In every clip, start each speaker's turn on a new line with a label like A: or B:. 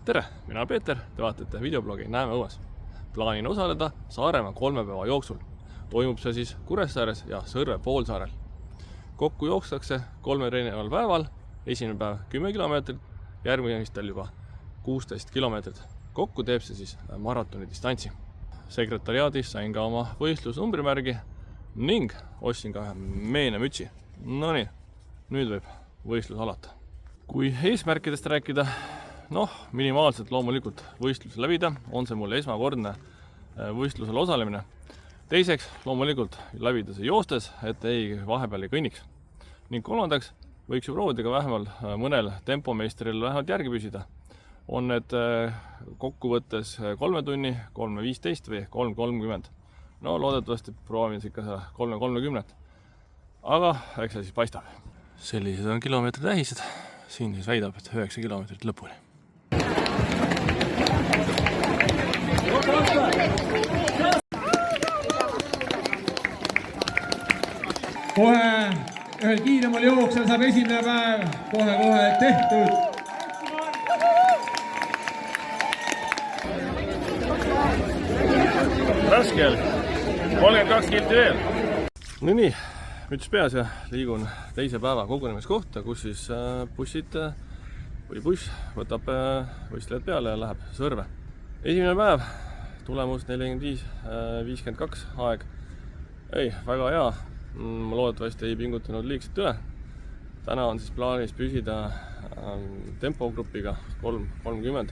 A: tere, mina Peeter, te vaatate videoblogi Näeme õues. Plaanin osaleda Saaremaa 3 päeva jooksul. Toimub see siis Kuressaares ja Sõrve poolsaarel. Kokku jookstakse 3 erineval päeval, esimene päev 10 kilomeetrit, järgmistel juba 16 kilomeetrit. Kokku teeb see siis maratoni distantsi. Sekretariaadis sain ka oma võistlusnumbrimärgi ning ostsin ka meenemütsi. Nonii, nüüd võib võistlus alata. Kui eesmärkidest rääkida, minimaalselt loomulikult võistluse läbida, on see mulle esmakordne võistlusel osalemine. Teiseks, loomulikult läbida see joostes, et vahepeal ei kõnniks. Ning kolmandaks, võiks ju proovida ka vähemalt mõnel tempomeistril vähemalt järgi püsida. On need kokkuvõttes 3 tunni, 3.15 või 3.30. Loodetavasti proovin ikka 3.30. Aga eks see siis paistab. Sellised on kilomeetri tähised. Siin siis väidab, et 9 kilomeetrit lõpuni.
B: Kohe ühel kiiremal jooksel saab esimene päev kohe tehtud.
A: Raske oli. 32 kilti veel. Nii, müts peas ja liigun teise päeva kogunemiskohta, kus siis buss võtab võistlejad peale ja läheb Sõrve. Esimene päev, tulemus 45.52 aeg. Väga hea. Ma loodetavasti ei pingutanud liigselt üle. Täna on siis plaanis püsida tempogrupiga 3.30.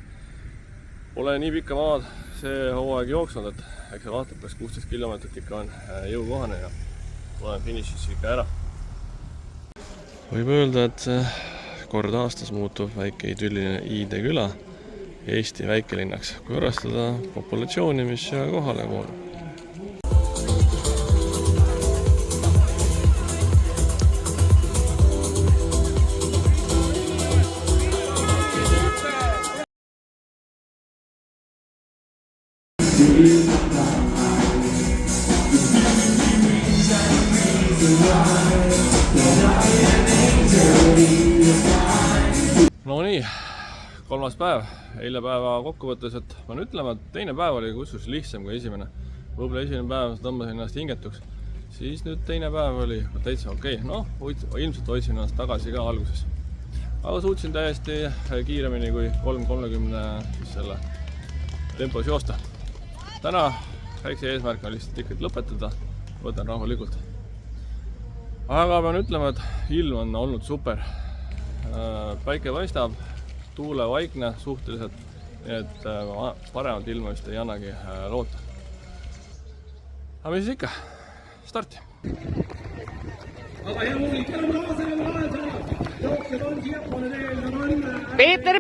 A: Pole nii pikka maad see hooaeg jooksnud, et eks see vaatab, kas 16 kilomeetrit ikka on jõukohane ja tulen finišis ikka ära. Võib öelda, et kord aastas muutub väike idülline Iide küla Eesti väikelinnaks, kui arvestada populatsiooni, mis kohale koondub. Nii, 3. päev, eile päeva kokkuvõttes, et ma ütlema, et teine päev oli kusjuures lihtsam kui esimene. Võib-olla esimene päev tõmbasin ennast hingetuks, siis nüüd teine päev oli täitsa okei. Ilmselt hoidsin ennast tagasi ka alguses. Aga suutsin täiesti kiiremini kui 3.30 selle tempos joosta. Täna väikse eesmärk on lihtsalt ikkagi lõpetada, võtan rahulikult. Aga pean ütlema, et ilm on olnud super. Päike paistab, tuule vaikne suhteliselt, et paremat ilma vist ei annagi loota. Aga mis siis ikka? Starti!
C: Peeter!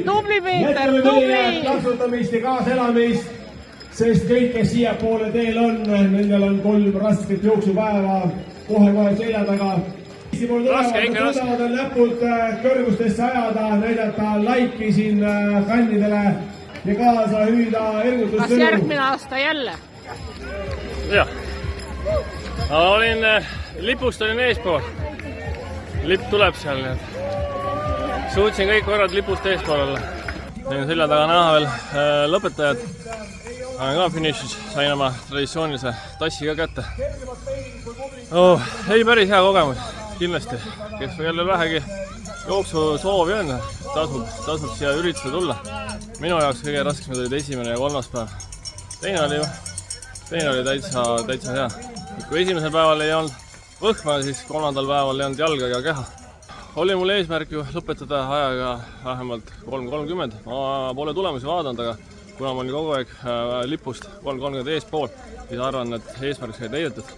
C: Tubli Peeter, tubli!
B: Kasutamist ja kaaselamist, sest kõik, kes siia poole teel on, nendel on 3 rasket jooksupäeva kohe selja taga. Suudavad on näpud kõrgustesse ajada, näidata laiki siin kannidele ja kaasa hüüda ergutussõnu.
C: Kas järgmine aasta jälle?
A: Jah. Lipust olin eespool. Lipp tuleb seal, nii et suutsin kõik korrad lipust eespool olla. Selja taga näha veel lõpetajad. Olen ka finišis, sain oma traditsioonilise tassi ka kätte. Päris hea kogemus, kindlasti. Kes jälle vähegi jooksusoovi on, tasub siia üritusele tulla. Minu jaoks kõige raskemad olid esimene ja 3. päev. Teine oli täitsa hea. Kui esimesel päeval ei olnud võhma, siis 3. päeval ei olnud jalga ega keha. Oli mul eesmärk ju lõpetada ajaga vähemalt 3.30. Ma pole tulemusi vaadanud, aga kuna ma olin kogu aeg lipust 3.30 eespool, siis arvan, et eesmärk sai täidetud.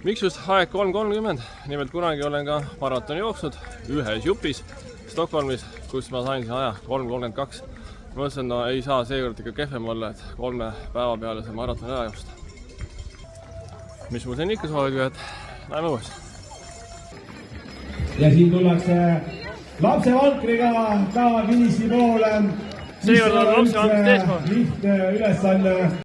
A: Miks just aeg 3.30? Nimelt kunagi olen ka maratoni jooksnud ühes jupis Stockholmis, kus ma sain aja 3.32. Mõtlesin, ei saa seekord ikka kehvem olla, et 3 päeva peale see maratoni ära joosta. Mis mul siin ikka soovib, et näeme uues.
B: Ja siin tullakse lapsevankriga ka finiši poole.
A: Seekord on lapsevankrid eespool.
B: Lihtne ülesanne.